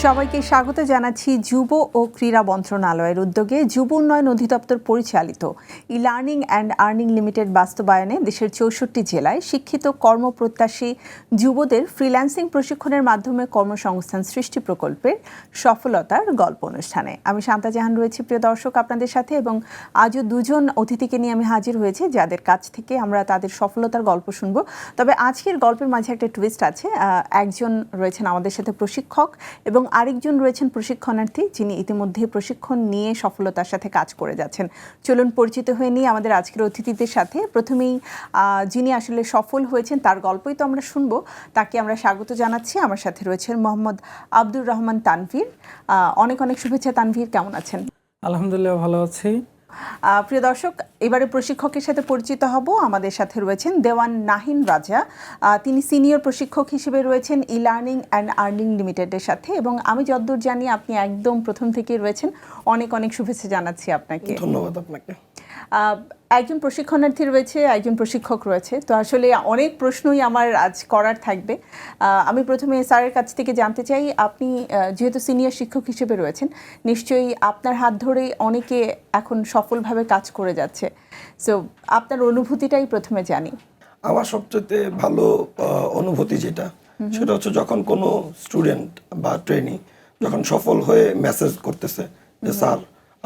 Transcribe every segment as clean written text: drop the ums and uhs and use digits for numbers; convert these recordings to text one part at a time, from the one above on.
সবাইকে স্বাগত জানাচ্ছি। যুব ও ক্রীড়া মন্ত্রণালয়ের উদ্যোগে যুব উন্নয়ন অধিদপ্তর পরিচালিত e learning and earning limited বাস্তবায়নে দেশের ৬৪ জেলায় শিক্ষিত কর্মপ্রত্যাশী যুবদের ফ্রিল্যান্সিং প্রশিক্ষণের মাধ্যমে কর্মসংস্থান সৃষ্টি প্রকল্পের সফলতার গল্প অনুষ্ঠানে আমি শান্তা জাহান রয়েছি প্রিয় দর্শক আপনাদের সাথে, এবং আজও দুজন অতিথিকে নিয়ে আমি হাজির হয়েছি যাদের কাছ থেকে আমরা তাদের সফলতার গল্প শুনবো। তবে আজকের গল্পের মাঝে একটা টুইস্ট আছে। একজন রয়েছেন আমাদের সাথে প্রশিক্ষক এবং আরেকজন রয়েছেন প্রশিক্ষণার্থী, যিনি ইতিমধ্যে প্রশিক্ষণ নিয়ে সফলতার সাথে কাজ করে যাচ্ছেন। চলুন পরিচিত হয়ে নিই আমাদের আজকের অতিথিদের সাথে। প্রথমেই যিনি আসলে সফল হয়েছেন তার গল্পই তো আমরা শুনবো, তাকে আমরা স্বাগত জানাচ্ছি। আমার সাথে রয়েছেন মোহাম্মদ আব্দুর রহমান তানভীর। অনেক অনেক শুভেচ্ছা তানভীর, কেমন আছেন? আলহামদুলিল্লাহ, ভালো আছি। প্রিয় দর্শক, এবারে প্রশিক্ষকের সাথে পরিচিত হব। আমাদের সাথে রয়েছেন দেওয়ান নাহিন রাজা। তিনি সিনিয়র প্রশিক্ষক হিসেবে রয়েছেন ই লার্নিং অ্যান্ড আর্নিং লিমিটেডের সাথে, এবং আমি যতদূর জানি আপনি একদম প্রথম থেকেই রয়েছেন। অনেক অনেক শুভেচ্ছা জানাচ্ছি আপনাকে। ধন্যবাদ আপনাকে। একজন প্রশিক্ষণার্থী রয়েছে, একজন প্রশিক্ষক রয়েছে, তো আসলে অনেক প্রশ্নই আমার আজ করার থাকবে। আমি প্রথমে স্যারের কাছ থেকে জানতে চাই, আপনি যেহেতু সিনিয়র শিক্ষক হিসেবে রয়েছেন, নিশ্চয়ই আপনার হাত ধরেই অনেকে এখন সফলভাবে কাজ করে যাচ্ছে। সো আপনার অনুভূতিটাই প্রথমে জানি। আমার সবচেয়ে ভালো অনুভূতি যেটা, সেটা হচ্ছে যখন কোনো স্টুডেন্ট বা ট্রেনি যখন সফল হয়ে মেসেজ করতেছে যে স্যার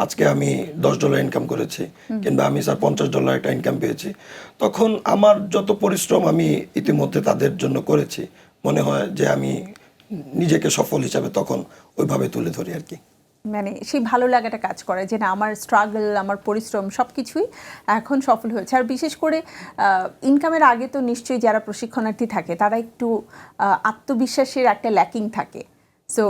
আজকে আমি $10 ইনকাম করেছি, কিংবা আমি স্যার $50 একটা ইনকাম পেয়েছি, তখন আমার যত পরিশ্রম আমি ইতিমধ্যে তাদের জন্য করেছি, মনে হয় যে আমি নিজেকে সফল হিসাবে তখন ওইভাবে তুলে ধরি আর কি। মানে সেই ভালো লাগাটা কাজ করে যে না, আমার স্ট্রাগল, আমার পরিশ্রম সব কিছুই এখন সফল হয়েছে। আর বিশেষ করে ইনকামের আগে তো নিশ্চয়ই যারা প্রশিক্ষণার্থী থাকে তারা একটু আত্মবিশ্বাসের একটা ল্যাকিং থাকে। সো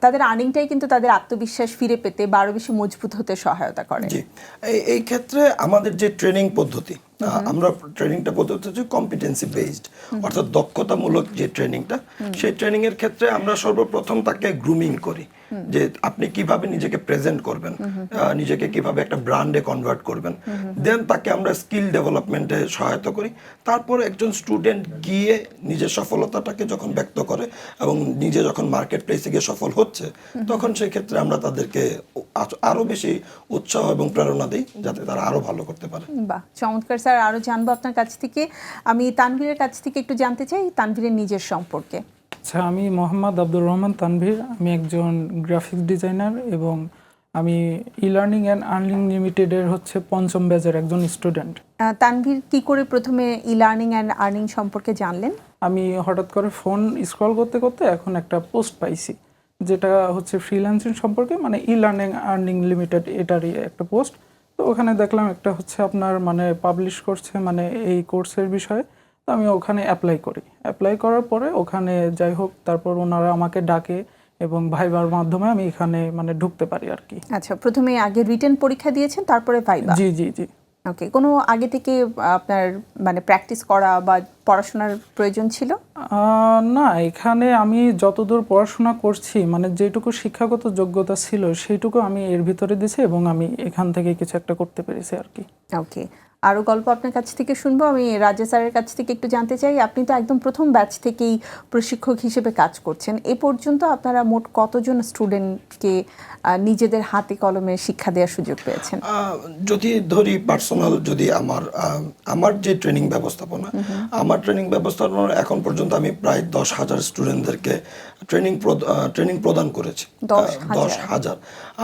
তাদের আর্নিংটাই কিন্তু তাদের আত্মবিশ্বাস ফিরে পেতে বা আরো বেশি মজবুত হতে সহায়তা করে। জি, এই ক্ষেত্রে আমাদের যে ট্রেনিং পদ্ধতি, আমরা ট্রেনিংটা পদ্ধতি হচ্ছে কম্পিটেন্সি বেসড, অর্থাৎ দক্ষতামূলক যে ট্রেনিংটা, সেই ট্রেনিং এর ক্ষেত্রে আমরা সর্বপ্রথম তাকে গ্রুমিং করি যে আপনি কিভাবে নিজেকে প্রেজেন্ট করবেন, নিজেকে কিভাবে একটা ব্র্যান্ডে কনভার্ট করবেন। দেন তাকে আমরা স্কিল ডেভেলপমেন্টে সহায়তা করি। তারপর একজন স্টুডেন্ট গিয়ে নিজের সফলতাটাকে যখন ব্যক্ত করে এবং নিজে যখন মার্কেট প্লেসে গিয়ে সফল হচ্ছে, তখন সেই ক্ষেত্রে আমরা তাদেরকে আরো বেশি উৎসাহ এবং প্রেরণা দিই যাতে তারা আরো ভালো করতে পারে। বাহ, চমৎকার স্যার। আরো জানবো আপনার কাছ থেকে। আমি তানভীরের কাছ থেকে একটু জানতে চাই তানভীরের নিজের সম্পর্কে। আচ্ছা, আমি মোহাম্মদ আব্দুর রহমান তানভীর। আমি একজন গ্রাফিক্স ডিজাইনার এবং আমি ই লার্নিং অ্যান্ড আর্নিং লিমিটেডের পঞ্চম ব্যাচের একজন স্টুডেন্ট। তানভীর কি করে প্রথমে ই লার্নিং অ্যান্ড আর্নিং সম্পর্কে জানলেন? আমি হঠাৎ করে ফোন স্ক্রল করতে করতে এখন একটা পোস্ট পাইছি, যেটা ফ্রিল্যান্সিং সম্পর্কে, মানে ই লার্নিং আর্নিং লিমিটেড এটারই একটা পোস্ট। তো ওখানে দেখলাম একটা আপনার পাবলিশ করছে এই কোর্সের বিষয়ে। তো আমি ওখানে অ্যাপ্লাই করার পরে ওখানে যাই হোক, তারপর ওনারা আমাকে ডাকে এবং ভাইবার মাধ্যমে আমি এখানে ঢুকতে পারি আর কি। আচ্ছা, প্রথমে আগে রিটেন পরীক্ষা দিয়েছেন, তারপরে ভাইবা? জি জি জি। ওকে, কোনো আগে থেকে আপনার প্র্যাকটিস করা বা পড়াশোনার প্রয়োজন ছিল? না, এখানে আমি যতদূর পড়াশোনা করছি, যেটুকু শিক্ষাগত যোগ্যতা ছিল সেইটুকু আমি এর ভিতরে দিয়েছি এবং আমি এখান থেকে কিছু একটা করতে পেরেছি আর কি। ওকে, আরও গল্প আপনার কাছ থেকে শুনবো। আমি রাজা স্যারের কাছ থেকে একটু জানতে চাই, আপনি তো একদম প্রথম ব্যাচ থেকেই প্রশিক্ষক হিসেবে কাজ করছেন। এ পর্যন্ত আপনারা মোট কতজন স্টুডেন্টকে নিজেদের হাতে কলমে শিক্ষা দেওয়ার সুযোগ পেয়েছেন? যদি ধরি পার্সোনাল, যদি আমার যে ট্রেনিং ব্যবস্থাপনা, আমার ট্রেনিং ব্যবস্থাপনা এখন পর্যন্ত আমি প্রায় 10,000 স্টুডেন্টদেরকে ট্রেনিং প্রদান করেছি। 10,000।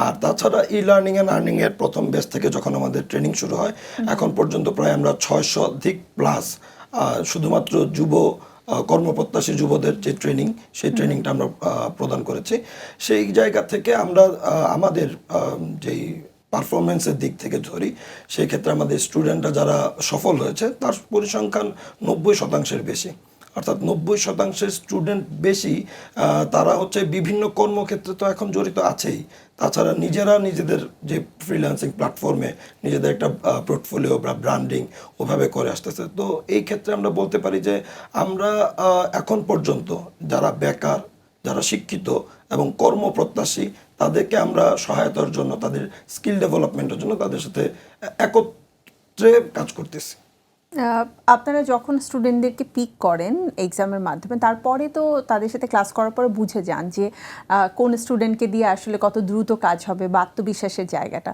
আর তাছাড়া ই লার্নিং অ্যান্ড আর্নিং এর প্রথম ব্যাচ থেকে যখন আমাদের ট্রেনিং শুরু হয়, এখন পর্যন্ত প্রায় আমরা 600 অধিক প্লাস শুধুমাত্র যুব কর্মপ্রত্যাশী যুবদের যে ট্রেনিং, সেই ট্রেনিংটা আমরা প্রদান করেছি। সেই জায়গা থেকে আমরা আমাদের যেই পারফরমেন্সের দিক থেকে ধরি, সেই ক্ষেত্রে আমাদের স্টুডেন্টরা যারা সফল হয়েছে তার পরিসংখ্যান 90% বেশি, অর্থাৎ 90% স্টুডেন্ট বেশি তারা বিভিন্ন কর্মক্ষেত্রে তো এখন জড়িত আছেই। তাছাড়া নিজেরা নিজেদের যে ফ্রিল্যান্সিং প্ল্যাটফর্মে নিজেদের একটা পোর্টফোলিও বা ব্র্যান্ডিং ওভাবে করে আসতেছে। তো এই ক্ষেত্রে আমরা বলতে পারি যে আমরা এখন পর্যন্ত যারা বেকার, যারা শিক্ষিত এবং কর্মপ্রত্যাশী, তাদেরকে আমরা সহায়তার জন্য, তাদের স্কিল ডেভেলপমেন্টের জন্য তাদের সাথে একত্রে কাজ করতেছি। আপনারা যখন স্টুডেন্টদেরকে পিক করেন এক্সামের মাধ্যমে, তারপরে তো তাদের সাথে ক্লাস করার পরে বুঝে যান যে কোন স্টুডেন্টকে দিয়ে আসলে কত দ্রুত কাজ হবে বা আত্মবিশ্বাসের জায়গাটা।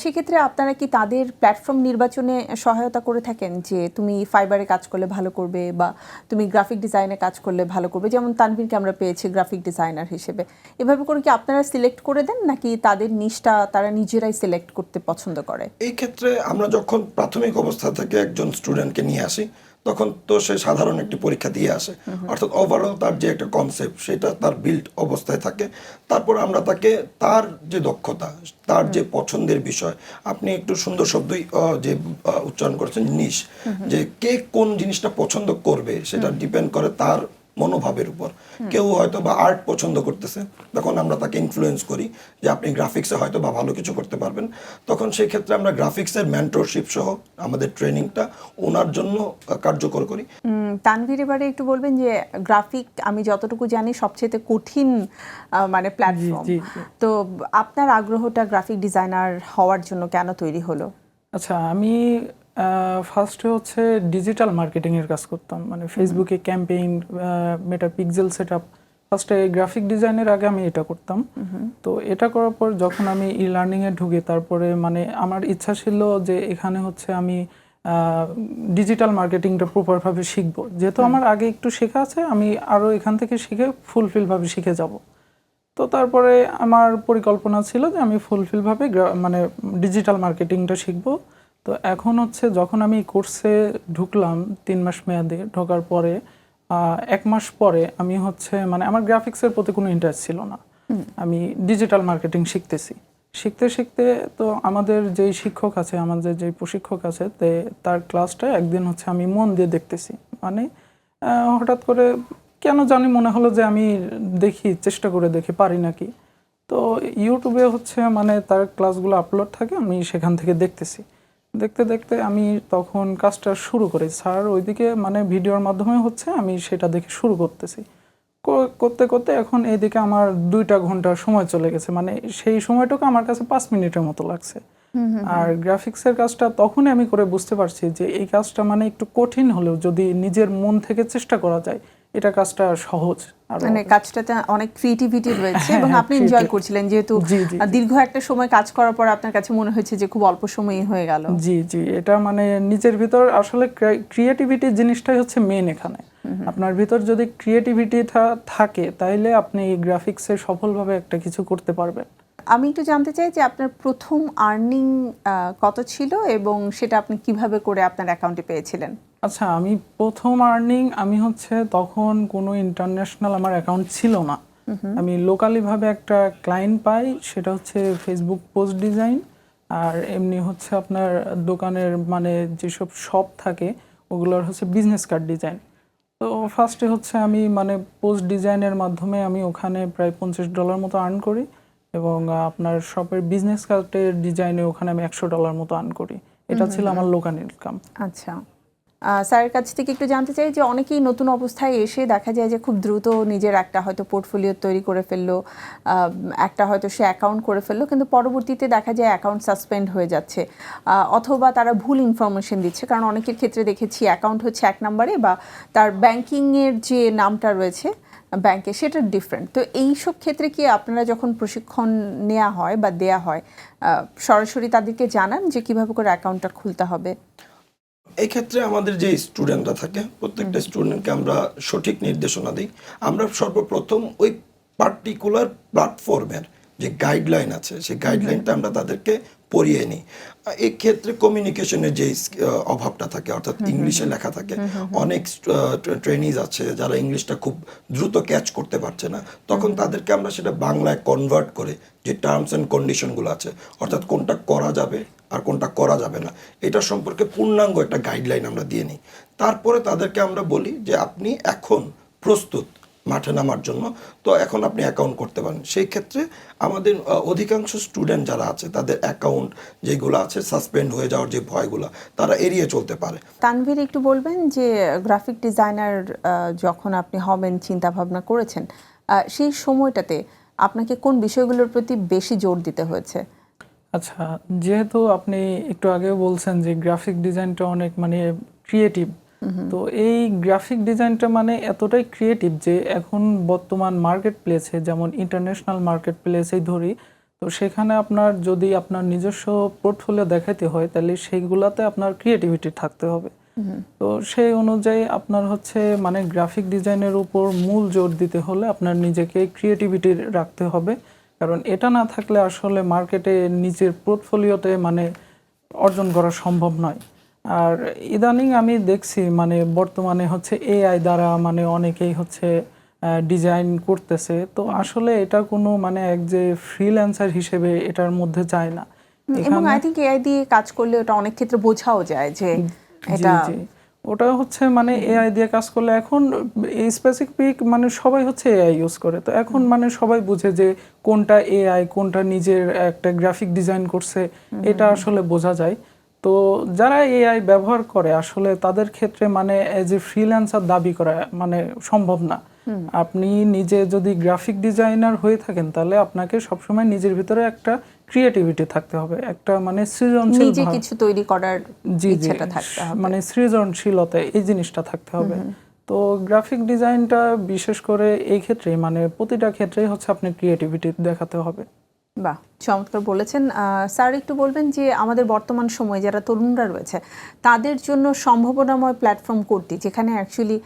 সেক্ষেত্রে আপনারা কি তাদের প্ল্যাটফর্ম নির্বাচনে সহায়তা করে থাকেন যে তুমি ফাইবারে কাজ করলে ভালো করবে বা তুমি গ্রাফিক ডিজাইনে কাজ করলে ভালো করবে? যেমন তানভীরকে আমরা পেয়েছি গ্রাফিক ডিজাইনার হিসেবে। এভাবে করে কি আপনারা সিলেক্ট করে দেন নাকি তাদের নিশটা তারা নিজেরাই সিলেক্ট করতে পছন্দ করে? এই ক্ষেত্রে আমরা যখন প্রাথমিক অবস্থা থেকে একজন স্টুডেন্টকে নিয়ে আসি, তখন তো সে সাধারণ একটি পরীক্ষা দিয়ে আসে, অর্থাৎ ওভারঅল তার যে একটা কনসেপ্ট সেটা তার বিল্ড অবস্থায় থাকে। তারপর আমরা তাকে তার যে দক্ষতা, তার যে পছন্দের বিষয়, আপনি একটু সুন্দর শব্দই যে উচ্চারণ করেছেন, নিশ, যে কে কোন জিনিসটা পছন্দ করবে সেটা ডিপেন্ড করে তার মনোভাবের উপর। কেউ হয়তো বা আর্ট পছন্দ করতেছে, তখন আমরা তাকে ইনফ্লুয়েন্স করি যে আপনি গ্রাফিক্সে হয়তো বা ভালো কিছু করতে পারবেন। তখন সেই ক্ষেত্রে আমরা গ্রাফিক্সের মেন্টরশিপ সহ আমাদের ট্রেনিংটা ওনার জন্য কার্যকর করি। তানভীর, এবারে একটু বলবেন যে গ্রাফিক আমি যতটুকু জানি সবচেয়ে কঠিন মানে প্ল্যাটফর্ম। জি। তো আপনার আগ্রহটা গ্রাফিক ডিজাইনার হওয়ার জন্য কেন তৈরি হলো? আচ্ছা, আমি ফার্স্টে হচ্ছে ডিজিটাল মার্কেটিং এর কাজ করতাম, মানে ফেসবুকে ক্যাম্পেইন, মেটা পিক্সেল সেটআপ। ফার্স্টে গ্রাফিক ডিজাইনের আগে আমি এটা করতাম। তো এটা করার পর যখন আমি ই লার্নিং এ ঢুকি, তারপরে মানে আমার ইচ্ছা ছিল যে এখানে হচ্ছে আমি ডিজিটাল মার্কেটিংটা প্রপারভাবে শিখবো। যেহেতু আমার আগে একটু শেখা আছে, আমি আরও এখান থেকে শিখে ফুলফিলভাবে শিখে যাব। তো তারপরে আমার পরিকল্পনা ছিল যে আমি ফুলফিলভাবে মানে ডিজিটাল মার্কেটিংটা শিখবো। তো এখন হচ্ছে যখন আমি কোর্সে ঢুকলাম 3 মাস মেয়াদে, ঢোকার পরে 1 মাস পরে আমি হচ্ছে মানে আমার গ্রাফিক্সের প্রতি কোনো ইন্টারেস্ট ছিল না, আমি ডিজিটাল মার্কেটিং শিখতে শিখতে তো আমাদের যেই শিক্ষক আছে, আমাদের যেই প্রশিক্ষক আছে, তার ক্লাসটা একদিন হচ্ছে আমি মন দিয়ে দেখতেছি, মানে হঠাৎ করে কেন জানি মনে হলো যে আমি চেষ্টা করে দেখি পারি নাকি। তো ইউটিউবে হচ্ছে মানে তার ক্লাসগুলো আপলোড থাকে, আমি সেখান থেকে দেখতে দেখতে আমি তখন কাজটা শুরু করি। স্যার ওইদিকে মানে ভিডিওর মাধ্যমে হচ্ছে আমি সেটা দেখে শুরু করতেছি, করতে করতে এখন এইদিকে আমার 2টা ঘন্টা সময় চলে গেছে, মানে সেই সময়টুকু আমার কাছে 5 মিনিটের মতো লাগছে। আর গ্রাফিক্সের কাজটা তখনই আমি করে বুঝতে পারছি যে এই কাজটা মানে একটু কঠিন হলেও যদি নিজের মন থেকে চেষ্টা করা যায়, এটা কাজটা সহজ। মানে কাজটাতে অনেক ক্রিয়েটিভিটি রয়েছে এবং আপনি এনজয় করছিলেন, যেহেতু দীর্ঘ একটা সময় কাজ করার পর আপনার কাছে মনে হয়েছে যে খুব অল্প সময়ই হয়ে গেল। জি, এটা মানে নিজের ভিতর আসলে ক্রিয়েটিভিটি জিনিসটাই হচ্ছে মেন এখানে। আপনার ভিতর যদি ক্রিয়েটিভিটি থাকে, তাইলে আপনি গ্রাফিক্সে সফলভাবে একটা কিছু করতে পারবেন। আমি একটু জানতে চাই যে আপনার প্রথম আর্নিং কত ছিল এবং সেটা আপনি কিভাবে করে আপনার অ্যাকাউন্টে পেয়েছিলেন? আচ্ছা, আমি প্রথম আর্নিং আমি হচ্ছে তখন কোনো ইন্টারন্যাশনাল আমার অ্যাকাউন্ট ছিল না, আমি লোকালি ভাবে একটা ক্লায়েন্ট পাই, সেটা হচ্ছে ফেসবুক পোস্ট ডিজাইন। আর এমনি হচ্ছে আপনার দোকানের মানে যেসব শপ থাকে ওগুলোর হচ্ছে বিজনেস কার্ড ডিজাইন। তো ফার্স্টে হচ্ছে আমি মানে পোস্ট ডিজাইনের মাধ্যমে আমি ওখানে প্রায় $50 মতো আর্ন করি, এবং আপনার শপের বিজনেস কার্ডের ডিজাইনে ওখানে আমি $100 মতো আর্ন করি। এটা ছিল আমার লোকাল ইনকাম। আচ্ছা, স্যারের কাছ থেকে একটু জানতে চাই যে অনেকেই নতুন অবস্থায় এসে দেখা যায় যে খুব দ্রুত নিজের একটা হয়তো পোর্টফোলিও তৈরি করে ফেললো, একটা হয়তো সে অ্যাকাউন্ট করে ফেললো, কিন্তু পরবর্তীতে দেখা যায় অ্যাকাউন্ট সাসপেন্ড হয়ে যাচ্ছে, অথবা তারা ভুল ইনফরমেশন দিচ্ছে। কারণ অনেকের ক্ষেত্রে দেখেছি অ্যাকাউন্ট হচ্ছে 1 নম্বরে বা তার ব্যাংকিংয়ের যে নামটা রয়েছে ব্যাংকে সেটা ডিফারেন্ট। তো এইসব ক্ষেত্রে কি আপনারা যখন প্রশিক্ষণ নেওয়া হয় বা দেয়া হয় সরাসরি তাদেরকে জানান যে কিভাবে করে অ্যাকাউন্টটা খুলতে হবে? এই ক্ষেত্রে আমাদের যে স্টুডেন্টরা থাকে প্রত্যেকটা স্টুডেন্টকে আমরা সঠিক নির্দেশনা দিই। আমরা সর্বপ্রথম ওই পার্টিকুলার প্ল্যাটফর্মের যে গাইডলাইন আছে সেই গাইডলাইনটা আমরা তাদেরকে পড়িয়ে নিই। এই ক্ষেত্রে কমিউনিকেশনের যে অভাবটা থাকে, অর্থাৎ ইংলিশে লেখা থাকে, অনেক ট্রেনিজ আছে যারা ইংলিশটা খুব দ্রুত ক্যাচ করতে পারছে না, তখন তাদেরকে আমরা সেটা বাংলায় কনভার্ট করে যে টার্মস অ্যান্ড কন্ডিশনগুলো আছে, অর্থাৎ কোনটা করা যাবে আর কোনটা করা যাবে না, এটা সম্পর্কে পূর্ণাঙ্গ একটা গাইডলাইন আমরা দিয়ে নিই। তারপরে তাদেরকে আমরা বলি যে আপনি এখন প্রস্তুত মাঠে নামার জন্য, তো এখন আপনি অ্যাকাউন্ট করতে পারেন। সেই ক্ষেত্রে আমাদের অধিকাংশ স্টুডেন্ট যারা আছে তাদের অ্যাকাউন্ট যেগুলো আছে সাসপেন্ড হয়ে যাওয়ার যে ভয়গুলো তারা এড়িয়ে চলতে পারে। তানভীর, একটু বলবেন যে গ্রাফিক ডিজাইনার যখন আপনি হবেন চিন্তা ভাবনা করেছেন, সেই সময়টাতে আপনাকে কোন বিষয়গুলোর প্রতি বেশি জোর দিতে হয়েছে? আচ্ছা, যেহেতু আপনি একটু আগে বলছেন যে গ্রাফিক ডিজাইনটা অনেক মানে ক্রিয়েটিভ, তো এই গ্রাফিক ডিজাইনটা মানে এতটাই ক্রিয়েটিভ যে এখন বর্তমান মার্কেট প্লেসে, যেমন ইন্টারন্যাশনাল মার্কেট প্লেসেই ধরি, তো সেখানে আপনার যদি আপনার নিজস্ব পোর্টফোলিও দেখাইতে হয় তাহলে সেইগুলাতে আপনার ক্রিয়েটিভিটি থাকতে হবে। তো সেই অনুযায়ী আপনার হচ্ছে মানে গ্রাফিক ডিজাইনের উপর মূল জোর দিতে হলে আপনার নিজেকে ক্রিয়েটিভিটি রাখতে হবে, কারণ এটা না থাকলে আসলে মার্কেটে নিজের পোর্টফোলিওতে মানে অর্জন করা সম্ভব নয়। আর ইদানিং আমি দেখছি মানে বর্তমানে হচ্ছে এআই দ্বারা মানে অনেকেই হচ্ছে ডিজাইন করতেছে, তো আসলে এটা কোনো মানে এক যে ফ্রিল্যান্সার হিসেবে এটার মধ্যে যায় না। এবং আই থিংক এআই দিয়ে কাজ করলে ওটা অনেক ক্ষেত্রে বোঝাও যায় যে এটা ওটা হচ্ছে মানে এআই দিয়ে কাজ করলে এখন এই স্পেসিফিক মানে সবাই হচ্ছে এআই ইউজ করে, তো এখন মানে সবাই বুঝে যে কোনটা এআই কোনটা নিজের একটা গ্রাফিক ডিজাইন করছে, এটা আসলে বোঝা যায়। তো যারা এআই ব্যবহার করে আসলে তাদের ক্ষেত্রে মানে এজ এ ফ্রিল্যান্সার দাবি করা মানে সম্ভব না। আপনি নিজে যদি গ্রাফিক ডিজাইনার হয়ে থাকেন তাহলে আপনাকে সবসময় নিজের ভিতরে একটা ক্রিয়েটিভিটি থাকতে হবে, একটা মানে সৃজনশীল নিজে কিছু তৈরি করার ইচ্ছাটা থাকতে হবে, মানে সৃজনশীলতা এই জিনিসটা থাকতে হবে। তো গ্রাফিক ডিজাইনটা বিশেষ করে এই ক্ষেত্রে মানে প্রতিটা ক্ষেত্রেই হচ্ছে আপনি ক্রিয়েটিভিটি দেখাতে হবে। বাহ, চমৎকার বলেছেন স্যার। একটু বলবেন যে আমাদের বর্তমান সময়ে যারা তরুণরা রয়েছে তাদের জন্য সম্ভাবনাময় প্ল্যাটফর্ম কোনটি, যেখানে অ্যাকচুয়ালি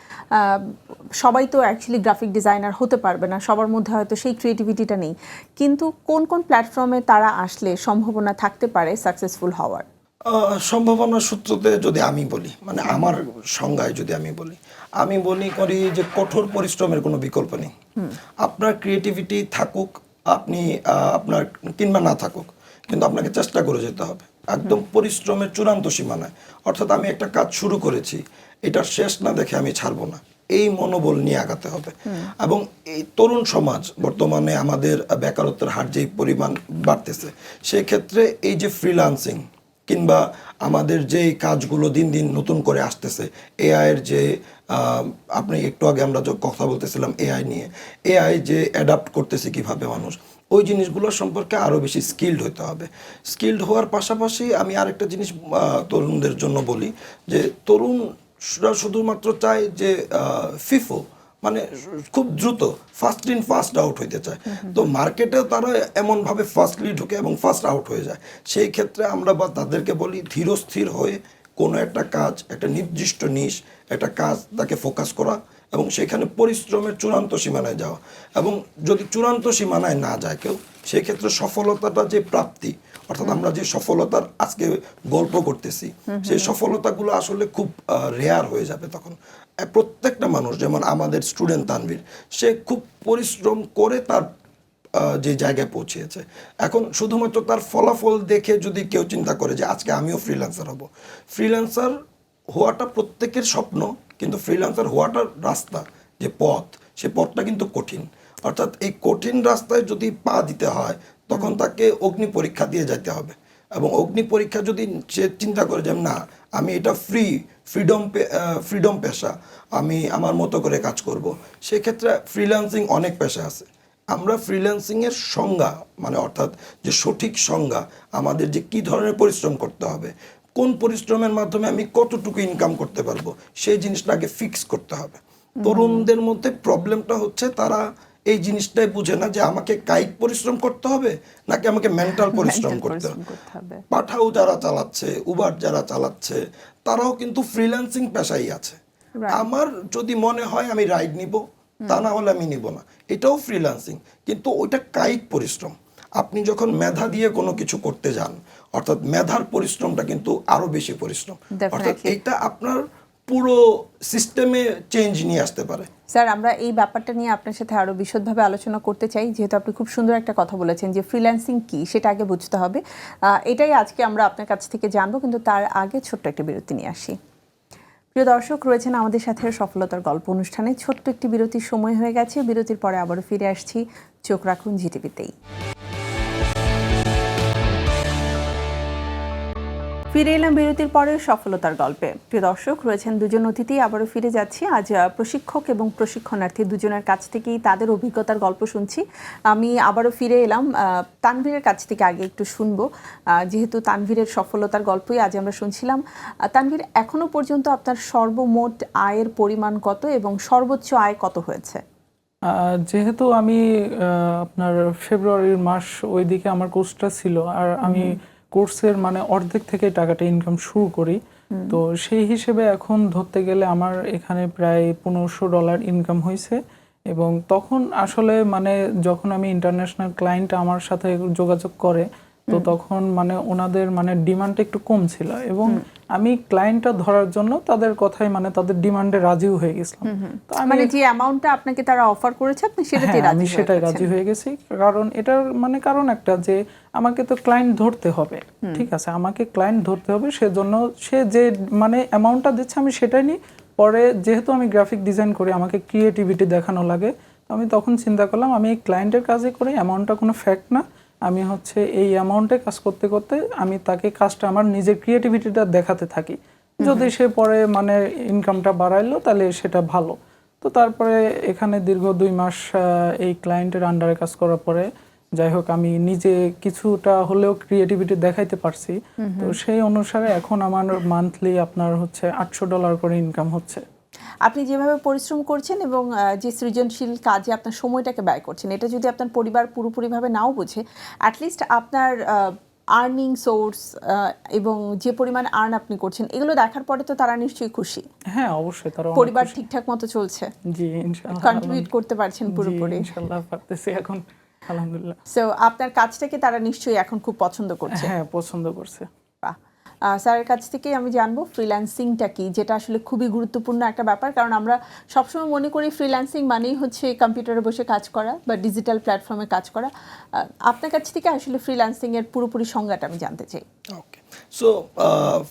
সবাই তো অ্যাকচুয়ালি গ্রাফিক ডিজাইনার হতে পারবে না, সবার মধ্যে হয়তো সেই ক্রিয়েটিভিটিটা নেই, কিন্তু কোন কোন প্ল্যাটফর্মে তারা আসলে সম্ভাবনা থাকতে পারে সাকসেসফুল হওয়ার? সম্ভাবনার সূত্রতে যদি আমি বলি, মানে আমার সংজ্ঞায় যদি আমি বলি, আমি মনে করি যে কঠোর পরিশ্রমের কোনো বিকল্প নেই। আপনার ক্রিয়েটিভিটি থাকুক, আপনি আপনার কিংবা না থাকুক, কিন্তু আপনাকে চেষ্টা করে যেতে হবে একদম পরিশ্রমের চূড়ান্ত সীমানায়। অর্থাৎ আমি একটা কাজ শুরু করেছি, এটা শেষ না দেখে আমি ছাড়বো না, এই মনোবল নিয়ে আগাতে হবে। এবং এই তরুণ সমাজ বর্তমানে আমাদের বেকারত্বের হার যেই পরিমাণ বাড়তেছে, সেক্ষেত্রে এই যে ফ্রিল্যান্সিং কিংবা আমাদের যেই কাজগুলো দিন দিন নতুন করে আসতেছে, এআইয়ের যে আপনি একটু আগে আমরা যে কথা বলতেছিলাম এআই নিয়ে, এআই যে অ্যাডাপ্ট করতেছে কিভাবে মানুষ, ওই জিনিসগুলো সম্পর্কে আরও বেশি স্কিলড হতে হবে। স্কিলড হওয়ার পাশাপাশি আমি আরেকটা জিনিস তরুণদের জন্য বলি যে তরুণরা শুধুমাত্র চায় যে ফিফো মানে খুব দ্রুত ফার্স্ট ইন ফার্স্ট আউট হইতে চায়, তো মার্কেটেও তারা এমনভাবে ফার্স্টলি ঢুকে এবং ফার্স্ট আউট হয়ে যায়। সেই ক্ষেত্রে আমরা বা তাদেরকে বলি ধীরস্থির হয়ে কোনো একটা কাজ, একটা নির্দিষ্ট নিশ, একটা কাজ তাকে ফোকাস করা এবং সেখানে পরিশ্রমের চূড়ান্ত সীমানায় যাওয়া। এবং যদি চূড়ান্ত সীমানায় না যায় কেউ, সেক্ষেত্রে সফলতাটা যে প্রাপ্তি, অর্থাৎ আমরা যে সফলতার আজকে গল্প করতেছি, সেই সফলতাগুলো আসলে খুব রেয়ার হয়ে যাবে তখন। প্রত্যেকটা মানুষ, যেমন আমাদের স্টুডেন্ট তানভীর, সে খুব পরিশ্রম করে তার যে জায়গায় পৌঁছেছে। এখন শুধুমাত্র তার ফলাফল দেখে যদি কেউ চিন্তা করে যে আজকে আমিও ফ্রিল্যান্সার হব, ফ্রিল্যান্সার হওয়াটা প্রত্যেকের স্বপ্ন, কিন্তু ফ্রিল্যান্সার হওয়াটার রাস্তা যে পথ, সে পথটা কিন্তু কঠিন। অর্থাৎ এই কঠিন রাস্তায় যদি পা দিতে হয়, তখন তাকে অগ্নি পরীক্ষা দিয়ে যেতে হবে। এবং অগ্নি পরীক্ষা যদি সে চিন্তা করে যে না, আমি এটা ফ্রিডম পেশা, আমি আমার মতো করে কাজ করব, সেক্ষেত্রে ফ্রিল্যান্সিং অনেক পেশা আছে। আমরা ফ্রিল্যান্সিংয়ের সংজ্ঞা মানে অর্থাৎ যে সঠিক সংজ্ঞা, আমাদের যে কী ধরনের পরিশ্রম করতে হবে, কোন পরিশ্রমের মাধ্যমে আমি কতটুকু ইনকাম করতে পারবো, সেই জিনিসটা আগে ফিক্স করতে হবে। তরুণদের মধ্যে প্রবলেমটা হচ্ছে তারা এই জিনিসটাই বুঝে না যে আমাকে কায়িক পরিশ্রম করতে হবে নাকি আমাকে মেন্টাল পরিশ্রম করতে হবে। পাঠাও যারা চালাচ্ছে, উবার যারা চালাচ্ছে, তারাও কিন্তু ফ্রিল্যান্সিং পেশাই আছে। আমার যদি মনে হয় আমি রাইড নিব, তা না হলে আমি নিব না, এটাও ফ্রিল্যান্সিং, কিন্তু ওইটা কায়িক পরিশ্রম। আপনি যখন মেধা দিয়ে কোনো কিছু করতে যান, অর্থাৎ মেধার পরিশ্রমটা কিন্তু আরো বেশি পরিশ্রম, অর্থাৎ এইটা আপনার পুরো সিস্টেমে চেঞ্জ নিয়ে আসতে পারে। স্যার, আমরা এই ব্যাপারটা নিয়ে আপনার সাথে আরো বিশদভাবে আলোচনা করতে চাই, যেহেতু আপনি খুব সুন্দর একটা কথা বলেছেন যে ফ্রিল্যান্সিং কি সেটা আগে বুঝতে হবে। এটাই আজকে আমরা আপনার কাছ থেকে জানবো, কিন্তু তার আগে ছোট্ট একটা বিরতি নিয়ে আসি। প্রিয় দর্শক, রয়েছেন আমাদের সাথে সফলতার গল্প অনুষ্ঠানে। ছোট্ট একটি বিরতির সময় হয়ে গেছে, বিরতির পরে আবারও ফিরে আসছি। চোখ রাখুন জিটিভিতেই। ফিরে এলাম বিরতির পরে সফলতার গল্পে। প্রিয় দর্শক, রয়েছেন দুজন অতিথি, আবারও ফিরে যাচ্ছি। আজ প্রশিক্ষক এবং প্রশিক্ষণার্থী দুজনের কাছ থেকেই তাদের অভিজ্ঞতার গল্প শুনছি। আমি আবারও ফিরে এলাম তানভীরের কাছ থেকে। আগে একটু শুনবো, যেহেতু তানভীরের সফলতার গল্পই আজ আমরা শুনছিলাম। তানভীর, এখনো পর্যন্ত আপনার সর্বমোট আয়ের পরিমাণ কত এবং সর্বোচ্চ আয় কত হয়েছে? যেহেতু আমি আপনার ফেব্রুয়ারির মাস ওইদিকে আমার কোর্সটা ছিল, আর আমি কোর্সের মানে অর্ধেক থেকে টাকাটা ইনকাম শুরু করি, তো সেই হিসেবে এখন ধরতে গেলে আমার এখানে প্রায় $1500 ইনকাম হয়েছে। এবং তখন আসলে মানে যখন আমি ইন্টারন্যাশনাল ক্লায়েন্ট আমার সাথে যোগাযোগ করে, তো তখন মানে ওনাদের মানে ডিমান্ডটা একটু কম ছিল, এবং আমি ক্লায়েন্টটা ধরার জন্য তাদের কথাই মানে তাদের ডিমান্ডে রাজিও হয়ে গেছিলাম। তো আমি মানে যে অ্যামাউন্টটা আপনাকে তারা অফার করেছে আপনি সেটাতেই রাজি? আমি সেটাই রাজি হয়ে গেছি, কারণ এটার মানে কারণ একটা যে আমাকে তো ক্লায়েন্ট ধরতে হবে, ঠিক আছে, আমাকে ক্লায়েন্ট ধরতে হবে, সেজন্য সে যে মানে অ্যামাউন্টটা দিচ্ছে আমি সেটাই নিই। পরে যেহেতু আমি গ্রাফিক ডিজাইন করি, আমাকে ক্রিয়েটিভিটি দেখানো লাগে, তো আমি তখন চিন্তা করলাম আমি এই ক্লায়েন্টের কাজে করি, অ্যামাউন্টটা কোনো ফ্যাক্ট না। আমি হচ্ছে এই অ্যামাউন্টে কাজ করতে করতে আমি তাকে কাজটা আমার নিজের ক্রিয়েটিভিটিটা দেখাতে থাকি, যদি সে পরে মানে ইনকামটা বাড়াইলো তাহলে সেটা ভালো। তো তারপরে এখানে দীর্ঘ 2 মাস এই ক্লায়েন্টের আন্ডারে কাজ করার পরে যাই হোক আমি নিজে কিছুটা হলেও ক্রিয়েটিভিটি দেখাইতে পারছি। তো সেই অনুসারে এখন আমার মান্থলি আপনার হচ্ছে $800 করে ইনকাম হচ্ছে। আপনি যেভাবে পরিশ্রম করছেন এবং যে সৃজনশীল কাজে আপনার সময়টাকে ব্যয় করছেন, এটা যদি আপনার পরিবার পুরোপুরিভাবে নাও বোঝে, অ্যাটলিস্ট আপনার আর্নিং সোর্স এবং যে পরিমাণ আর্ন আপনি করছেন এগুলো দেখার পরে তো তারা নিশ্চয়ই খুশি। হ্যাঁ অবশ্যই, তারা পরিবার ঠিকঠাক মতো চলছে? জি ইনশাআল্লাহ, কন্ট্রিবিউট করতে পারছেন পুরোপুরি? ইনশাআল্লাহ পারতেছি এখন, আলহামদুলিল্লাহ। সো আপনার কাজটাকে তারা নিশ্চয়ই এখন খুব পছন্দ করছে? হ্যাঁ পছন্দ করছে। বাহ। স্যারের কাছ থেকেই আমি জানবো ফ্রিল্যান্সিংটা কি, যেটা আসলে খুবই গুরুত্বপূর্ণ একটা ব্যাপার। কারণ আমরা সবসময় মনে করি ফ্রিল্যান্সিং মানেই হচ্ছে কম্পিউটারে বসে কাজ করা বা ডিজিটাল প্ল্যাটফর্মে কাজ করা। আপনার কাছ থেকে আসলে ফ্রিল্যান্সিংয়ের পুরোপুরি সংজ্ঞাটা আমি জানতে চাই। ওকে, সো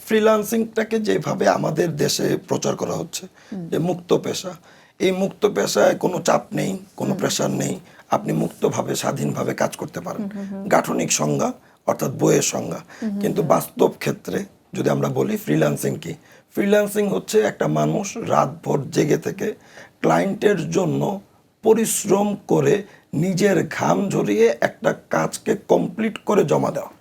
ফ্রিল্যান্সিংটাকে যেভাবে আমাদের দেশে প্রচার করা হচ্ছে যে মুক্ত পেশা, এই মুক্ত পেশায় কোনো চাপ নেই, কোনো প্রেশার নেই, আপনি মুক্তভাবে স্বাধীনভাবে কাজ করতে পারেন, গাঠনিক সংজ্ঞা অর্থাৎ বইয়ের সংজ্ঞা। কিন্তু বাস্তব ক্ষেত্রে যদি আমরা বলি ফ্রিল্যান্সিং কি, ফ্রিল্যান্সিং হচ্ছে একটা মানুষ রাতভর জেগে থেকে ক্লায়েন্টের জন্য পরিশ্রম করে নিজের ঘাম ঝরিয়ে একটা কাজকে কমপ্লিট করে জমা দেওয়া।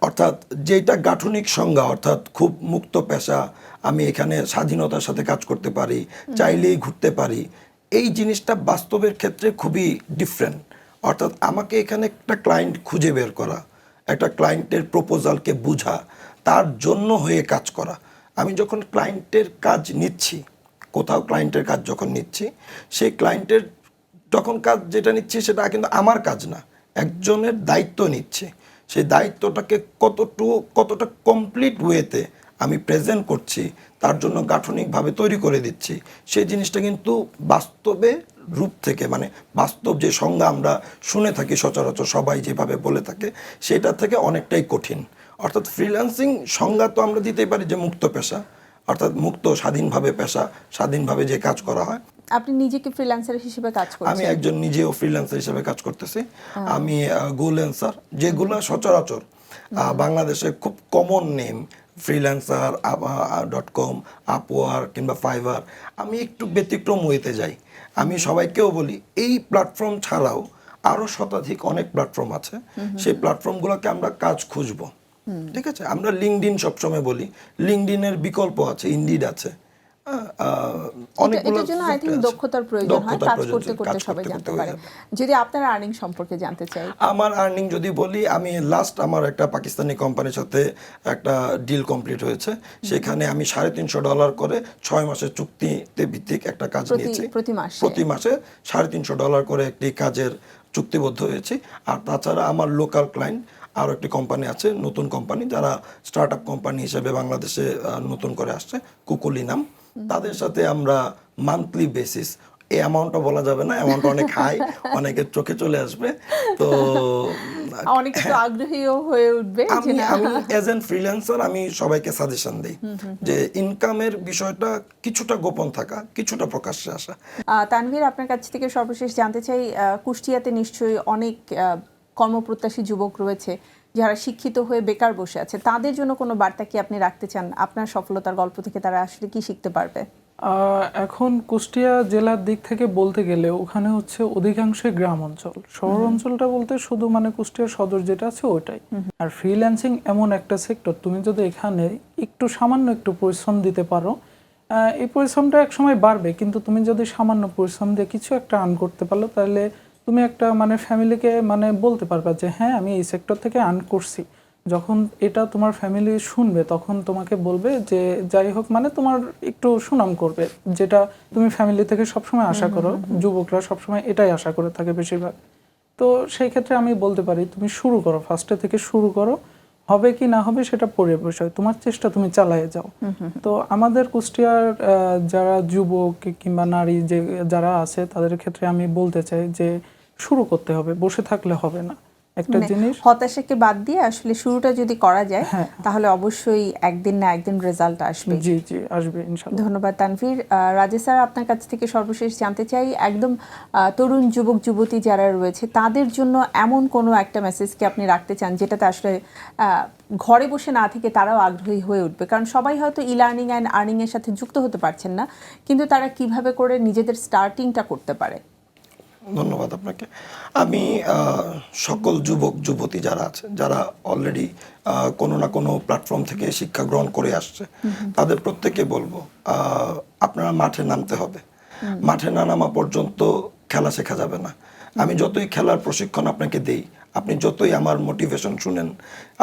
অর্থাৎ যেটা গাঠনিক সংজ্ঞা, অর্থাৎ খুব মুক্ত পেশা, আমি এখানে স্বাধীনতার সাথে কাজ করতে পারি, চাইলেই ঘুরতে পারি, এই জিনিসটা বাস্তবের ক্ষেত্রে খুবই ডিফারেন্ট। অর্থাৎ আমাকে এখানে একটা ক্লায়েন্ট খুঁজে বের করা, একটা ক্লায়েন্টের প্রপোজালকে বোঝা, তার জন্য হয়ে কাজ করা। আমি যখন ক্লায়েন্টের কাজ নিচ্ছি, কোথাও ক্লায়েন্টের কাজ যখন নিচ্ছি, সেই ক্লায়েন্টের যখন কাজ যেটা নিচ্ছি সেটা কিন্তু আমার কাজ না, একজনের দায়িত্ব নিচ্ছে। সেই দায়িত্বটাকে কতটা কমপ্লিট ওয়েতে আমি প্রেজেন্ট করছি, তার জন্য গাঠনিকভাবে তৈরি করে দিচ্ছি, সেই জিনিসটা কিন্তু বাস্তবে রূপ থেকে মানে বাস্তব যে সংজ্ঞা আমরা শুনে থাকি সচরাচর সবাই যেভাবে বলে থাকে সেটা থেকে অনেকটাই কঠিন। অর্থাৎ ফ্রিল্যান্সিং সংজ্ঞা তো আমরা দিতেই পারি যে মুক্ত পেশা, অর্থাৎ মুক্ত স্বাধীনভাবে পেশা, স্বাধীনভাবে যে কাজ করা হয়। আপনি নিজেকে ফ্রিল্যান্সার হিসেবে কাজ করছেন? আমি একজন নিজেও ফ্রিল্যান্সার হিসেবে কাজ করতেছি। আমি গোল্যান্সার, যেগুলো সচরাচর বাংলাদেশে খুব কমন নেম, freelancer.com, আপওয়ার্ক কিংবা ফাইবার, আমি একটু ব্যতিক্রম ওয়েতে যাই। আমি সবাইকেও বলি এই প্ল্যাটফর্ম ছাড়াও আরও শতাধিক অনেক প্ল্যাটফর্ম আছে, সেই প্ল্যাটফর্মগুলোকে আমরা কাজ খুঁজবো, ঠিক আছে। আমরা লিঙ্কডইন সবসময় বলি, লিঙ্কডইনের বিকল্প আছে, ইনডিড আছে, এটার জন্য আই থিংক দক্ষতার প্রয়োজন হয়, কাজ করতে করতে সবাই জানতে পারে। যদি আপনার আর্নিং সম্পর্কে জানতে চাই। আমার আর্নিং যদি বলি, আমি লাস্ট আমার একটা পাকিস্তানি কোম্পানির সাথে একটা ডিল কমপ্লিট হয়েছে, সেখানে আমি $350 করে 6 মাসের চুক্তিতে ভিত্তিক একটা কাজ নিয়েছি। প্রতি মাসে $350 করে একটি কাজের চুক্তিবদ্ধ হয়েছি। আর তাছাড়া আমার লোকাল ক্লায়েন্ট আরও একটি কোম্পানি আছে, নতুন কোম্পানি, যারা স্টার্ট আপ কোম্পানি হিসেবে বাংলাদেশে নতুন করে আসছে, কুকুলি নাম, তাদের সাথে আমরা মান্থলি বেসিস, এই অ্যামাউন্টটা বলা যাবে না, অ্যামাউন্ট অনেক হাই, অনেকের চোখে চলে আসবে, তো অনেক আগ্রহীও হয়ে উঠবে। আমি এজ এন ফ্রিল্যান্সার আমি সবাইকে সাজেশন দিই যে ইনকামের বিষয়টা কিছুটা গোপন থাকা, কিছুটা প্রকাশ্যে আসা। তানভীর, আপনার কাছ থেকে সর্বশেষ জানতে চাই, কুষ্টিয়াতে নিশ্চয়ই অনেক কর্মপ্রত্যাশী যুবক রয়েছে যারা শিক্ষিত হয়ে বেকার বসে আছে তাদের জন্য কোনো বার্তা কি আপনি রাখতে চান? আপনার সফলতার গল্প থেকে তারা আসলে কি শিখতে পারবে? এখন কুষ্টিয়া জেলার দিক থেকে বলতে গেলে ওখানে হচ্ছে অধিকাংশই গ্রাম অঞ্চল, শহর অঞ্চলটা বলতে শুধু মানে কুষ্টিয়া সদর যেটা আছে ওইটাই। আর ফ্রিল্যান্সিং এমন একটা সেক্টর, তুমি যদি এখানে একটু সামান্য একটু পরিশ্রম দিতে পারো, এই পরিশ্রমটা এক সময় বাড়বে, কিন্তু তুমি যদি সামান্য পরিশ্রম দিয়ে কিছু একটা আর্ন করতে পারো, তাহলে তুমি একটা মানে ফ্যামিলিকে মানে বলতে পারবা যে হ্যাঁ আমি এই সেক্টর থেকে আর্ন করছি। যখন এটা তোমার ফ্যামিলি শুনবে তখন তোমাকে বলবে যে যাই হোক মানে তোমার একটু সুনাম করবে, যেটা তুমি ফ্যামিলি থেকে সবসময় আশা করো। যুবকরা সবসময় এটাই আশা করে থাকে বেশিরভাগ। তো সেই ক্ষেত্রে আমি বলতে পারি তুমি শুরু করো, ফার্স্টে থেকে শুরু করো, হবে কি না হবে সেটা পরের বিষয়, তোমার চেষ্টা তুমি চালিয়ে যাও। তো আমাদের কুষ্টিয়ার যারা যুবক কিংবা নারী যে যারা আছে তাদের ক্ষেত্রে আমি বলতে চাই যে শুরু করতে হবে, বসে থাকলে হবে না। একটা জিনিস হতাশাকে বাদ দিয়ে আসলে শুরুটা যদি করা যায় তাহলে অবশ্যই একদিন না একদিন রেজাল্ট আসবে। জি জি আসবে ইনশাআল্লাহ। ধন্যবাদ তানভীর। রাজেশ স্যার, আপনার কাছ থেকে সর্বশেষ জানতে চাই একদম তরুণ যুবক যুবতী যারা রয়েছে তাদের জন্য এমন কোনো একটা মেসেজ কি আপনি রাখতে চান যেটাতে আসলে ঘরে বসে না থেকে তারাও আগ্রহী হয়ে উঠবে? কারণ সবাই হয়তো ই লার্নিং অ্যান্ড আর্নিং এর সাথে যুক্ত হতে পারছেন না, কিন্তু তারা কিভাবে করে নিজেদের স্টার্টিংটা করতে পারে? ধন্যবাদ আপনাকে। আমি সকল যুবক যুবতী যারা আছে, যারা অলরেডি কোনো না কোনো প্ল্যাটফর্ম থেকে শিক্ষা গ্রহণ করে আসছে, তাদের প্রত্যেককে বলবো আপনারা মাঠে নামতে হবে। মাঠে না নামা পর্যন্ত খেলা শেখা যাবে না। আমি যতই খেলার প্রশিক্ষণ আপনাকে দেই, আপনি যতই আমার মোটিভেশন শুনেন,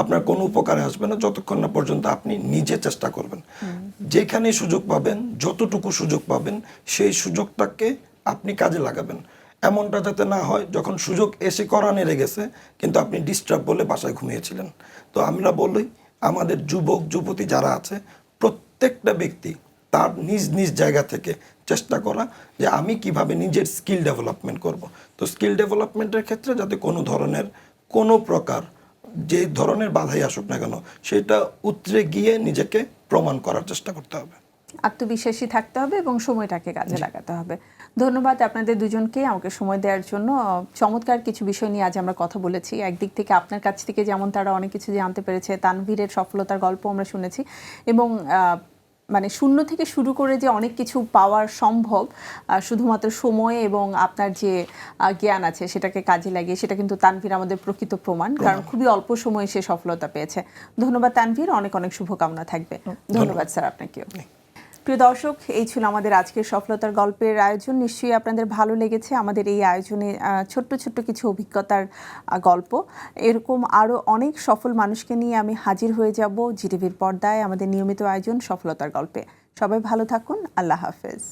আপনার কোনো উপকারে আসবে না যতক্ষণ না পর্যন্ত আপনি নিজে চেষ্টা করবেন। যেখানে সুযোগ পাবেন, যতটুকু সুযোগ পাবেন, সেই সুযোগটাকে আপনি কাজে লাগাবেন। এমনটা যাতে না হয় যখন সুযোগ এসে করা নেড়ে গেছে কিন্তু আপনি ডিস্টার্ব বলে বাসায় ঘুমিয়েছিলেন। তো আমরা বলি আমাদের যুবক যুবতী যারা আছে প্রত্যেকটা ব্যক্তি তার নিজ নিজ জায়গা থেকে চেষ্টা করা যে আমি কিভাবে নিজের স্কিল ডেভেলপমেন্ট করব। তো স্কিল ডেভেলপমেন্টের ক্ষেত্রে যাতে কোনো প্রকার যে ধরনের বাধাই আসুক না কেন সেটা উতরে গিয়ে নিজেকে প্রমাণ করার চেষ্টা করতে হবে। আত্মবিশ্বাসী থাকতে হবে এবং সময়টাকে কাজে লাগাতে হবে। ধন্যবাদ আপনাদের দুজনকে আমাকে সময় দেওয়ার জন্য। চমৎকার কিছু বিষয় নিয়ে আজ আমরা কথা বলেছি। একদিক থেকে আপনার কাছ থেকে যেমন তারা অনেক কিছু জানতে পেরেছে, তানভীরের সফলতার গল্প আমরা শুনেছি, এবং মানে শূন্য থেকে শুরু করে যে অনেক কিছু পাওয়ার সম্ভব শুধুমাত্র সময় এবং আপনার যে জ্ঞান আছে সেটাকে কাজে লাগিয়ে, সেটা কিন্তু তানভীর আমাদের প্রকৃত প্রমাণ, কারণ খুবই অল্প সময়ে সে সফলতা পেয়েছে। ধন্যবাদ তানভীর, অনেক অনেক শুভকামনা থাকবে। ধন্যবাদ স্যার আপনাকেও। প্রিয় দর্শক, এই ছিল আমাদের আজকের সফলতার গল্পের আয়োজন। নিশ্চয়ই আপনাদের ভালো লেগেছে আমাদের এই আয়োজনে ছোট্ট ছোট্ট কিছু অভিজ্ঞতার গল্প। এরকম আরও অনেক সফল মানুষকে নিয়ে আমি হাজির হয়ে যাব জিটিভির পর্দায় আমাদের নিয়মিত আয়োজন সফলতার গল্পে। সবাই ভালো থাকুন, আল্লাহ হাফেজ।